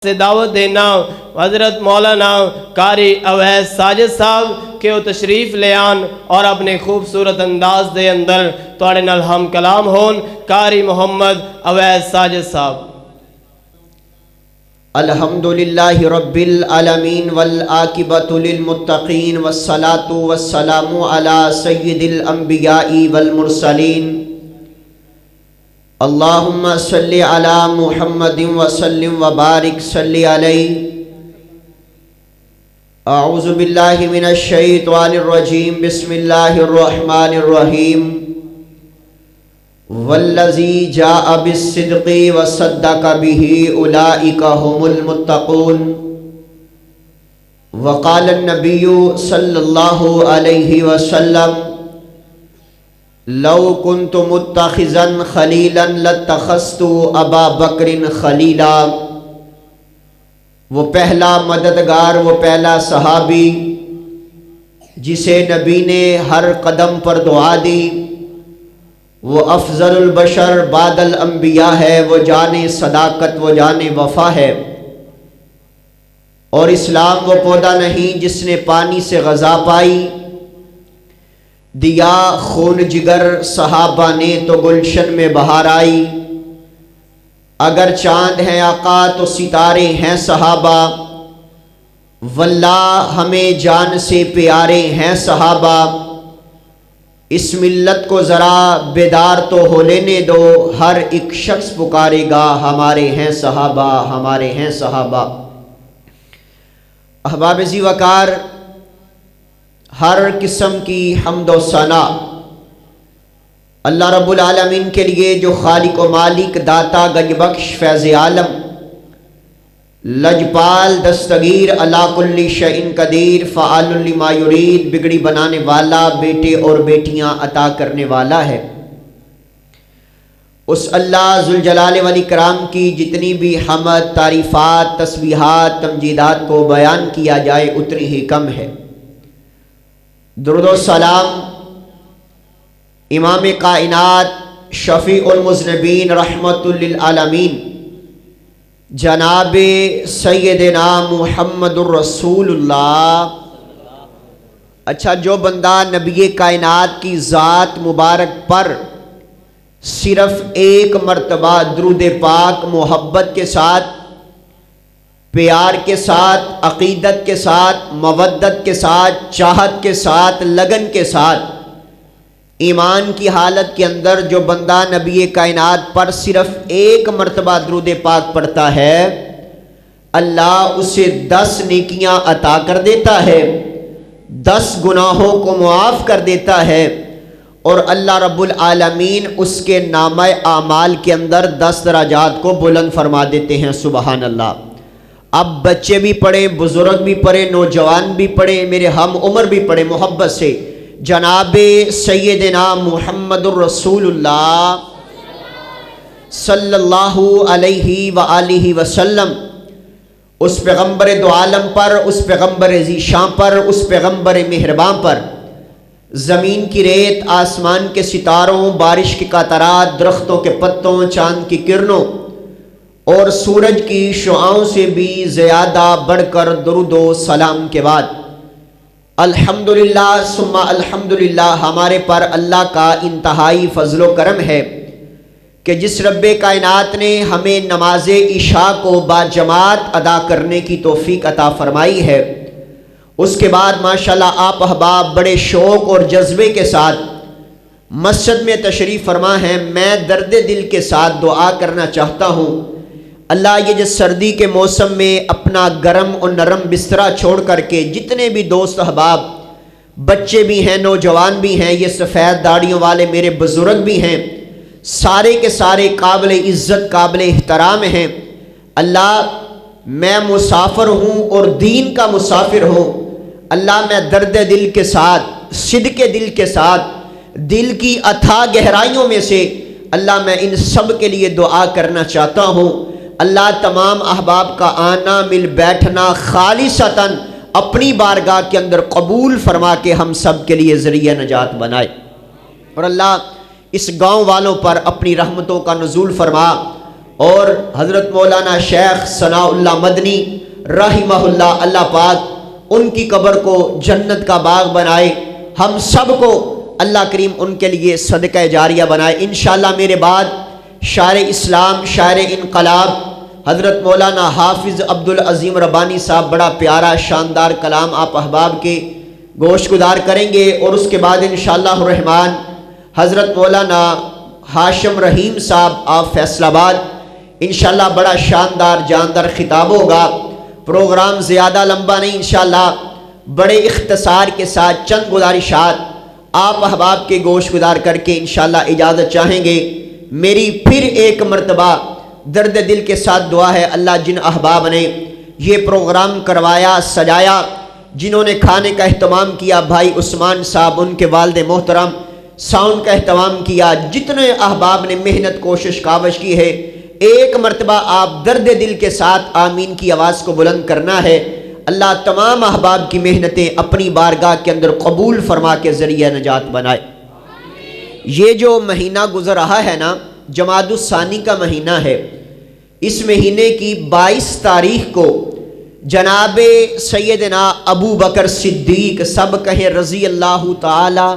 سے دعوت دینا حضرت مولانا قاری اویس ساجد صاحب کہ وہ تشریف لے آن اور اپنے خوبصورت انداز دے اندر توڑے نال ہم کلام ہون۔ قاری محمد اویس ساجد صاحب۔ الحمدللہ رب العالمین والعاقبۃ للمتقین والصلاة والسلام علی سید الانبیاء والمرسلین اللہم صلی علی محمد وسلم وبارک صلی علیہ۔ اعوذ باللہ من الشیطان الرجیم، بسم اللہ الرحمن الرحیم۔ والذی جاء بالصدق وصدق به اولئک هم المتقون۔ وقال النبی صلی اللہ علیہ وسلم لو كنت متخذا خلیلا لاتخذت ابا بکر خلیلا۔ وہ پہلا مددگار، وہ پہلا صحابی جسے نبی نے ہر قدم پر دعا دی، وہ افضل البشر بعد الانبیاء ہے، وہ جان صداقت، وہ جان وفا ہے۔ اور اسلام وہ پودا نہیں جس نے پانی سے غذا پائی، دیا خون جگر صحابہ نے تو گلشن میں بہار آئی۔ اگر چاند ہیں آقا تو ستارے ہیں صحابہ، واللہ ہمیں جان سے پیارے ہیں صحابہ۔ اس ملت کو ذرا بیدار تو ہو لینے دو، ہر ایک شخص پکارے گا ہمارے ہیں صحابہ، ہمارے ہیں صحابہ۔ احباب ذی وقار، ہر قسم کی حمد و ثنا اللہ رب العالمین کے لیے جو خالق و مالک، داتا، گنج بخش، فیض عالم، لجپال، دستگیر، علی کل شیء قدیر، فعال لما یرید، بگڑی بنانے والا، بیٹے اور بیٹیاں عطا کرنے والا ہے۔ اس اللہ ذوالجلال والاکرام کی جتنی بھی حمد، تعریفات، تسبیحات، تمجیدات کو بیان کیا جائے اتنی ہی کم ہے۔ درود و سلام امام کائنات، شفیع المذنبین، رحمت للعالمین، جناب سیدنا محمد الرسول اللہ۔ اچھا، جو بندہ نبی کائنات کی ذات مبارک پر صرف ایک مرتبہ درود پاک محبت کے ساتھ، پیار کے ساتھ، عقیدت کے ساتھ، مودت کے ساتھ، چاہت کے ساتھ، لگن کے ساتھ، ایمان کی حالت کے اندر جو بندہ نبی کائنات پر صرف ایک مرتبہ درود پاک پڑھتا ہے، اللہ اسے 10 نیکیاں عطا کر دیتا ہے، 10 گناہوں کو معاف کر دیتا ہے، اور اللہ رب العالمین اس کے نامہ اعمال کے اندر 10 درجات کو بلند فرما دیتے ہیں۔ سبحان اللہ۔ اب بچے بھی پڑھیں، بزرگ بھی پڑھیں، نوجوان بھی پڑھیں، میرے ہم عمر بھی پڑھیں محبت سے، جناب سیدنا محمد الرسول اللہ صلی اللہ علیہ وآلہ وسلم، اس پیغمبر دو عالم پر، اس پیغمبر ذی شان پر، اس پیغمبر مہربان پر، زمین کی ریت، آسمان کے ستاروں، بارش کے قطرات، درختوں کے پتوں، چاند کی کرنوں اور سورج کی شعاؤں سے بھی زیادہ بڑھ کر درود و سلام کے بعد الحمدللہ ثم الحمدللہ ہمارے پر اللہ کا انتہائی فضل و کرم ہے کہ جس رب کائنات نے ہمیں نماز عشاء کو باجماعت ادا کرنے کی توفیق عطا فرمائی ہے۔ اس کے بعد ماشاءاللہ آپ احباب بڑے شوق اور جذبے کے ساتھ مسجد میں تشریف فرما ہیں۔ میں درد دل کے ساتھ دعا کرنا چاہتا ہوں، اللہ یہ جو سردی کے موسم میں اپنا گرم اور نرم بسترا چھوڑ کر کے جتنے بھی دوست احباب، بچے بھی ہیں، نوجوان بھی ہیں، یہ سفید داڑھیوں والے میرے بزرگ بھی ہیں، سارے کے سارے قابل عزت، قابل احترام ہیں۔ اللہ، میں مسافر ہوں اور دین کا مسافر ہوں، اللہ میں درد دل کے ساتھ، صدق دل کے ساتھ، دل کی اتھاہ گہرائیوں میں سے اللہ میں ان سب کے لیے دعا کرنا چاہتا ہوں۔ اللہ تمام احباب کا آنا، مل بیٹھنا خالصتاً اپنی بارگاہ کے اندر قبول فرما کے ہم سب کے لیے ذریعہ نجات بنائے، اور اللہ اس گاؤں والوں پر اپنی رحمتوں کا نزول فرما، اور حضرت مولانا شیخ ثناء اللہ مدنی رحمہ اللہ، اللہ پاک ان کی قبر کو جنت کا باغ بنائے، ہم سب کو اللہ کریم ان کے لیے صدقہ جاریہ بنائے۔ انشاءاللہ میرے بعد شاعر اسلام، شاعر انقلاب حضرت مولانا حافظ عبدالعظیم ربانی صاحب بڑا پیارا شاندار کلام آپ احباب کے گوش گزار کریں گے، اور اس کے بعد انشاءاللہ الرحمن حضرت مولانا ہاشم رحیم صاحب آپ فیصل آباد انشاءاللہ بڑا شاندار جاندار خطاب ہوگا۔ پروگرام زیادہ لمبا نہیں، انشاءاللہ بڑے اختصار کے ساتھ چند گزارشات آپ احباب کے گوش گزار کر کے انشاءاللہ اجازت چاہیں گے۔ میری پھر ایک مرتبہ درد دل کے ساتھ دعا ہے، اللہ جن احباب نے یہ پروگرام کروایا سجایا، جنہوں نے کھانے کا اہتمام کیا، بھائی عثمان صاحب ان کے والد محترم، ساؤنڈ کا اہتمام کیا، جتنے احباب نے محنت کوشش کاوش کی ہے، ایک مرتبہ آپ درد دل کے ساتھ آمین کی آواز کو بلند کرنا ہے۔ اللہ تمام احباب کی محنتیں اپنی بارگاہ کے اندر قبول فرما کے ذریعہ نجات بنائے۔ یہ جو مہینہ گزر رہا ہے نا، جمادی الثانی کا مہینہ ہے، اس مہینے کی 22 تاریخ کو جناب سیدنا ابو بکر صدیق، سب کہیں رضی اللہ تعالی،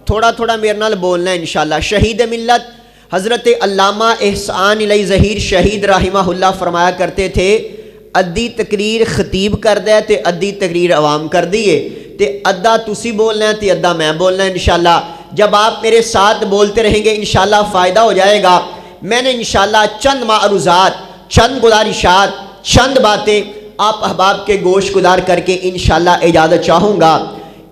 تھوڑا تھوڑا میرے نال بولنا ہے انشاءاللہ، شہید ملت حضرت علامہ احسان علی ظہیر شہید رحمہ اللہ فرمایا کرتے تھے، ادھی تقریر خطیب کر دے تے ادھی تقریر عوام کر دیے تے ادھا تسی بولنا ہے تے ادھا میں بولنا ہے انشاءاللہ۔ جب آپ میرے ساتھ بولتے رہیں گے انشاءاللہ فائدہ ہو جائے گا۔ میں نے انشاءاللہ چند معروضات، چند گزارشات، چند باتیں آپ احباب کے گوش گزار کر کے انشاءاللہ اجازت چاہوں گا۔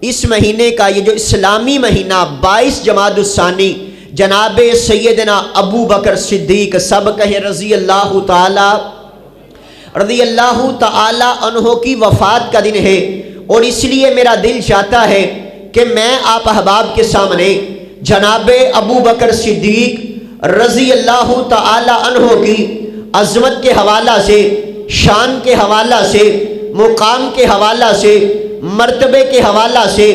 اس مہینے کا یہ جو اسلامی مہینہ 22 جمادی الثانی، جناب سیدنا ابو بکر صدیق، سب کہیں رضی اللہ تعالی عنہ کی وفات کا دن ہے، اور اس لیے میرا دل چاہتا ہے کہ میں آپ احباب کے سامنے جناب ابو بکر صدیق رضی اللہ تعالی عنہ کی عظمت کے حوالہ سے، شان کے حوالہ سے، مقام کے حوالہ سے، مرتبے کے حوالہ سے،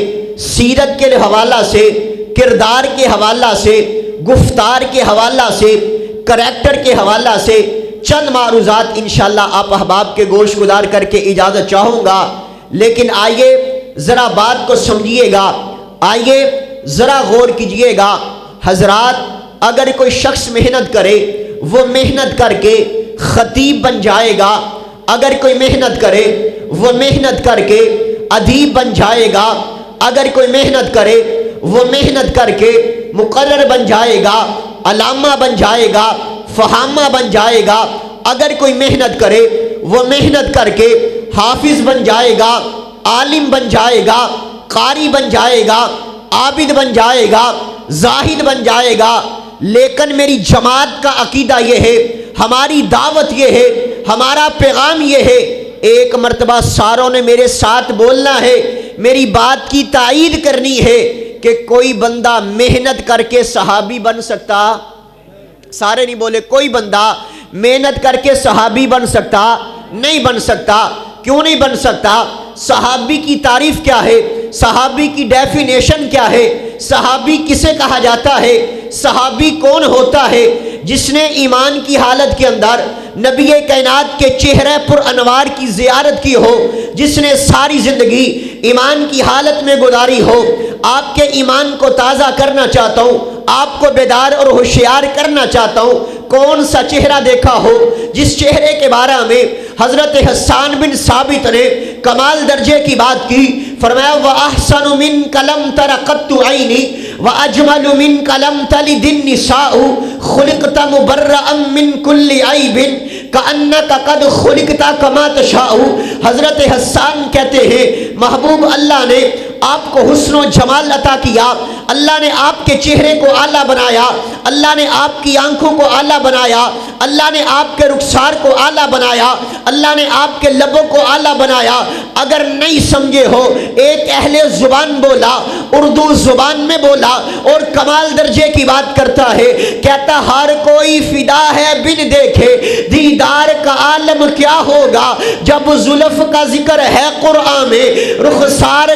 سیرت کے حوالہ سے، کردار کے حوالہ سے، گفتار کے حوالہ سے، کریکٹر کے حوالہ سے چند معروضات انشاءاللہ آپ احباب کے گوش گزار کر کے اجازت چاہوں گا۔ لیکن آئیے ذرا بات کو سمجھیے گا، آئیے ذرا غور کیجئے گا۔ حضرات، اگر کوئی شخص محنت کرے، وہ محنت کر کے خطیب بن جائے گا، اگر کوئی محنت کرے وہ محنت کر کے ادیب بن جائے گا، اگر کوئی محنت کرے وہ محنت کر کے مقرر بن جائے گا، علامہ بن جائے گا، فہامہ بن جائے گا، اگر کوئی محنت کرے وہ محنت کر کے حافظ بن جائے گا، عالم بن جائے گا، قاری بن جائے گا، عابد بن جائے گا، زاہد بن جائے گا۔ لیکن میری جماعت کا عقیدہ یہ ہے، ہماری دعوت یہ ہے، ہمارا پیغام یہ ہے، ایک مرتبہ ساروں نے میرے ساتھ بولنا ہے، میری بات کی تائید کرنی ہے کہ کوئی بندہ محنت کر کے صحابی بن سکتا، سارے نہیں بولے، کوئی بندہ محنت کر کے صحابی بن سکتا نہیں بن سکتا۔ کیوں نہیں بن سکتا؟ صحابی کی تعریف کیا ہے؟ صحابی کی ڈیفینیشن کیا ہے؟ صحابی کسے کہا جاتا ہے؟ صحابی کون ہوتا ہے؟ جس نے ایمان کی حالت کے اندر نبی کائنات کے چہرے پر انوار کی زیارت کی ہو، جس نے ساری زندگی ایمان کی حالت میں گزاری ہو۔ آپ کے ایمان کو تازہ کرنا چاہتا ہوں، آپ کو بیدار اور ہوشیار کرنا چاہتا ہوں۔ کون سا چہرہ دیکھا ہو جس چہرے کے بارے میں حضرت حسان بن ثابت نے کمال درجے کی بات کی؟ فرمایا وَأَحْسَنُ مِنْكَ لَمْ تَرَ قَطُّ عَيْنِي وَأَجْمَلُ مِنْكَ لَمْ تَلِدِ النِّسَاءُ خُلِقْتَ مُبَرَّأً مِنْ كُلِّ عَيْبٍ كَأَنَّكَ قَدْ خُلِقْتَ كَمَا تَشَاءُ۔ حضرت حسان کہتے ہیں محبوب اللہ نے آپ کو حسن و جمال عطا کیا، اللہ نے آپ کے چہرے کو اعلیٰ بنایا، اللہ نے آپ کی آنکھوں کو اعلیٰ بنایا، اللہ نے آپ کے رخسار کو اعلیٰ بنایا، اللہ نے آپ کے لبوں کو اعلیٰ بنایا۔ اگر نہیں سمجھے ہو، ایک اہل زبان بولا، اردو زبان میں بولا اور کمال درجے کی بات کرتا ہے، کہتا ہر کوئی فدا ہے بن دیکھے دیدار کا عالم کیا ہوگا۔ جب زلف کا ذکر ہے قرآن میں، رخسار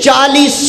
40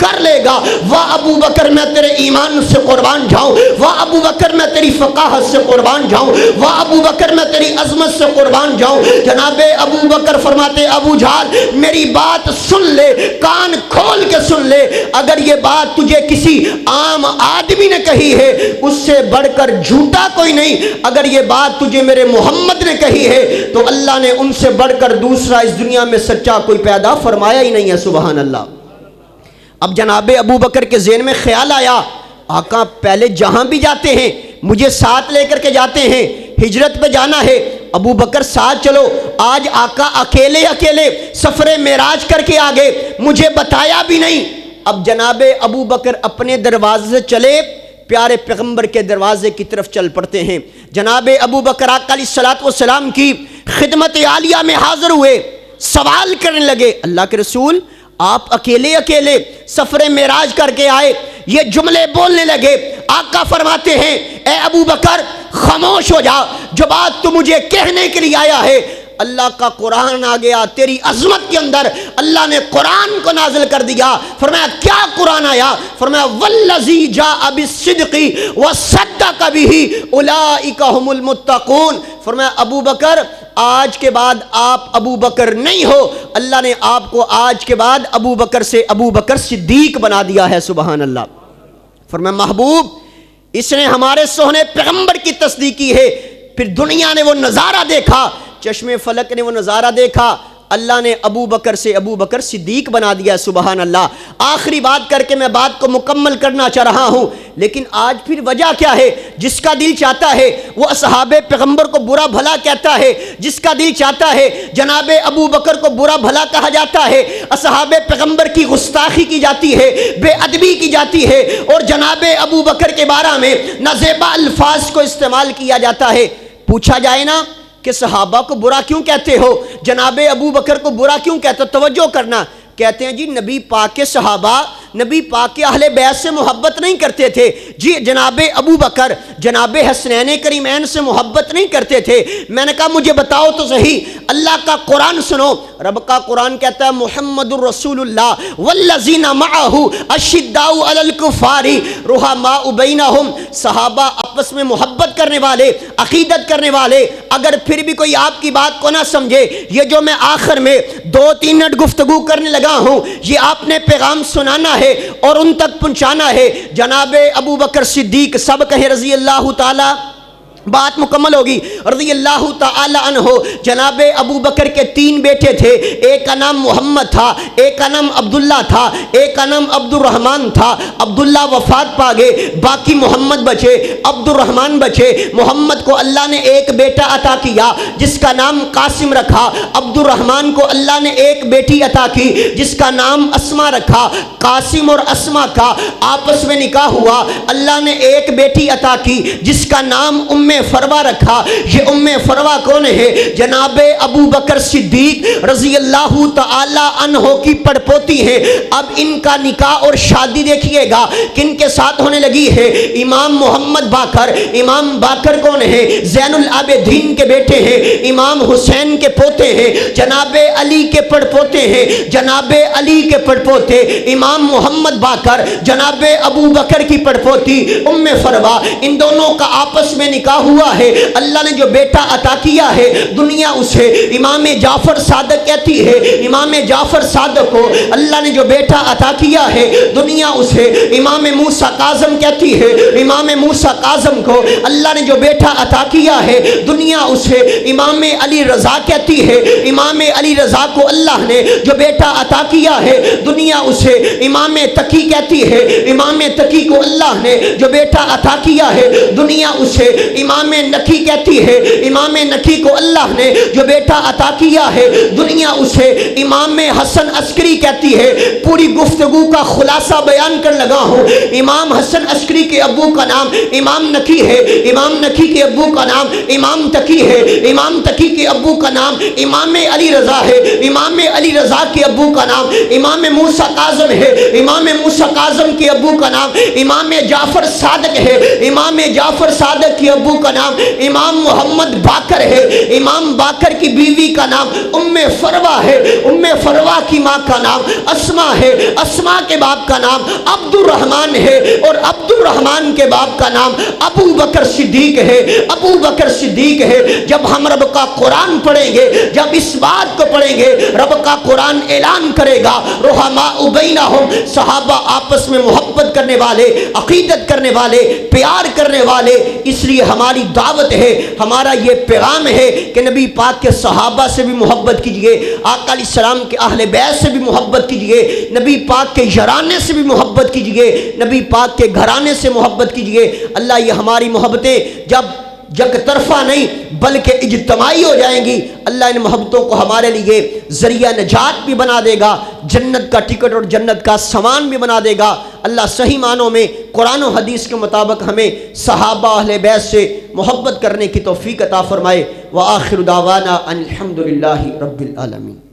کر لے گا، واہ ابو بکر میں تیرے ایمان سے قربان جاؤں، واہ ابو بکر میں تیری فقاہت سے قربان جاؤں، واہ ابو بکر میں تیری عظمت سے قربان جاؤں۔ جناب ابو بکر فرماتے ابو جہل میری بات سن لے، کان کھول کے سن لے، اگر یہ بات تجھے کسی عام آدمی نے کہی ہے اس سے بڑھ کر جھوٹا کوئی نہیں، اگر یہ بات تجھے میرے محمد نے کہی ہے تو اللہ نے ان سے بڑھ کر دوسرا اس دنیا میں سچا کوئی پیدا فرمایا ہی نہیں ہے۔ سبحان اللہ۔ اب جناب ابو بکر کے ذہن میں خیال آیا، آقا پہلے جہاں بھی جاتے ہیں مجھے ساتھ لے کر کے جاتے ہیں، ہجرت پہ جانا ہے، ابو بکر ساتھ چلو، آج آقا اکیلے سفر معراج کر کے آگے، مجھے بتایا بھی نہیں۔ اب جناب ابو بکر اپنے دروازے سے چلے، پیارے پیغمبر کے دروازے کی طرف چل پڑتے ہیں۔ جناب ابو بکر آقا علیہ السلام کی خدمت عالیہ میں حاضر ہوئے، سوال کرنے لگے، اللہ کے رسول آپ اکیلے سفر معراج کر کے آئے، یہ جملے بولنے لگے۔ آقا فرماتے ہیں اے ابو بکر خاموش ہو جا، جو بات تو مجھے کہنے کے لیے آیا ہے، اللہ کا قرآن آ گیا، تیری عظمت کے اندر اللہ نے قرآن کو نازل کر دیا۔ فرمایا کیا قرآن آیا؟ فرمایا والذی جاء بالصدق وصدق به اولئک هم المتقون۔ فرمایا ابو بکر آج کے بعد آپ ابو بکر نہیں ہو، اللہ نے آپ کو آج کے بعد ابو بکر سے ابو بکر صدیق بنا دیا ہے۔ سبحان اللہ۔ فرمایا محبوب اس نے ہمارے سونے پیغمبر کی تصدیق کی ہے۔ پھر دنیا نے وہ نظارہ دیکھا، چشم فلک نے وہ نظارہ دیکھا، اللہ نے ابو بکر سے ابو بکر صدیق بنا دیا۔ سبحان اللہ۔ آخری بات کر کے میں بات کو مکمل کرنا چاہ رہا ہوں، لیکن آج پھر وجہ کیا ہے؟ جس کا دل چاہتا ہے وہ اصحاب پیغمبر کو برا بھلا کہتا ہے، جس کا دل چاہتا ہے جناب ابو بکر کو برا بھلا کہا جاتا ہے، اصحاب پیغمبر کی گستاخی کی جاتی ہے، بے ادبی کی جاتی ہے، اور جناب ابو بکر کے بارے میں نازیبا الفاظ کو استعمال کیا جاتا ہے۔ پوچھا جائے نا کہ صحابہ کو برا کیوں کہتے ہو، جناب ابو بکر کو برا کیوں کہتے ہو؟ توجہ کرنا، کہتے ہیں جی نبی پاک کے صحابہ نبی پاک کے اہل بیت سے محبت نہیں کرتے تھے، جی جناب ابو بکر جناب حسنین کریمین سے محبت نہیں کرتے تھے۔ میں نے کہا مجھے بتاؤ تو صحیح، اللہ کا قرآن سنو، رب کا قرآن کہتا ہے محمد الرسول اللہ والذین معہ اشداء علی الکفار رحماء بینہم، صحابہ آپس میں محبت کرنے والے، عقیدت کرنے والے۔ اگر پھر بھی کوئی آپ کی بات کو نہ سمجھے، یہ جو میں آخر میں 2-3 منٹ گفتگو کرنے لگا ہوں یہ آپ نے پیغام سنانا ہے اور ان تک پہنچانا ہے۔ جناب ابو بکر صدیق، سب کہیں رضی اللہ تعالی، بات مکمل ہوگی، رضی اللہ تعالی عنہ۔ جناب ابو بکر کے 3 بیٹے تھے، ایک کا نام محمد تھا، ایک کا نام عبداللہ تھا، ایک کا نام عبد الرحمن تھا۔ عبداللہ وفات پا گئے، باقی محمد بچے، عبد الرحمن بچے۔ محمد کو اللہ نے ایک بیٹا عطا کیا جس کا نام قاسم رکھا، عبد الرحمن کو اللہ نے ایک بیٹی عطا کی جس کا نام اسما رکھا۔ قاسم اور اسما کا آپس میں نکاح ہوا، اللہ نے ایک بیٹی عطا کی جس کا نام فروہ رکھا۔ یہ فروہ کون ہے؟ جناب ابو بکر صدیق رضی اللہ تعالی عنہ کی پڑپوتی ہے۔ اب ان کا نکاح اور شادی دیکھیے گا کن کے ساتھ ہونے لگی ہے؟ امام محمد باقر۔ امام باقر کون ہے؟ زین العابدین کے بیٹے ہیں، امام حسین کے پوتے ہیں، جناب علی کے پڑپوتے ہیں، جناب علی کے پڑپوتے امام محمد باقر، جناب ابو بکر کی پڑپوتی فروہ، ان دونوں کا آپس میں نکاح ہوا ہے۔ اللہ نے جو بیٹا عطا کیا ہے دنیا اسے امام جعفر صادق کہتی ہے۔ امام جعفر صادق کو اللہ نے جو بیٹا عطا کیا ہے دنیا اسے امام موسیٰ کاظم کہتی ہے۔ امام موسیٰ کاظم کو اللہ نے جو بیٹا عطا کیا ہے دنیا اسے امام علی رضا کہتی ہے۔ امام علی رضا کو اللہ نے جو بیٹا عطا کیا ہے دنیا اسے امام تقی کہتی ہے۔ امام تقی کو اللہ نے جو بیٹا عطا کیا ہے دنیا اسے امام نقی کہتی ہے۔ امام نقی کو اللہ نے جو بیٹا عطا کیا ہے دنیا اسے امام حسن عسکری کہتی ہے۔ پوری گفتگو کا خلاصہ بیان کر لگا ہوں۔ امام حسن عسکری کے ابو کا نام امام نقی ہے، امام نقی کے ابو کا نام امام تقی ہے، امام تقی کے ابو کا نام امام علی رضا ہے، امام علی رضا کے ابو کا نام امام موسیٰ کاظم ہے، امام موسیٰ کاظم کے ابو کا نام امام جعفر صادق ہے، امام جعفر صادق کے ابو کا نام امام محمد باقر ہے، امام باقر کی بیوی کا نام ام فروا ہے، ام فروا کی ماں کا نام اسما ہے، اسما کے باپ کا نام عبد الرحمن ہے، اور عبد الرحمن کے باپ کا نام ابو بکر صدیق ہے، ابو بکر صدیق ہے۔ جب ہم رب کا قرآن پڑھیں گے، جب اس بات کو پڑھیں گے، رب کا قرآن اعلان کرے گا رحماء بینہم، صحابہ آپس میں محبت کرنے والے، عقیدت کرنے والے، پیار کرنے والے۔ اس لیے ہماری دعوت ہے، ہمارا یہ پیغام ہے کہ نبی پاک کے صحابہ سے بھی محبت کیجئے، آقا علیہ السلام کے اہل بیت سے بھی محبت کیجئے، نبی پاک کے یارانے سے بھی محبت کیجئے، نبی پاک کے گھرانے سے محبت کیجئے۔ اللہ یہ ہماری محبتیں جب یک طرفہ نہیں بلکہ اجتماعی ہو جائیں گی، اللہ ان محبتوں کو ہمارے لیے ذریعہ نجات بھی بنا دے گا، جنت کا ٹکٹ اور جنت کا سامان بھی بنا دے گا۔ اللہ صحیح معنوں میں قرآن و حدیث کے مطابق ہمیں صحابہ اہل بیت سے محبت کرنے کی توفیق عطا فرمائے۔ وآخر دعوانا ان الحمد للہ رب العالمین۔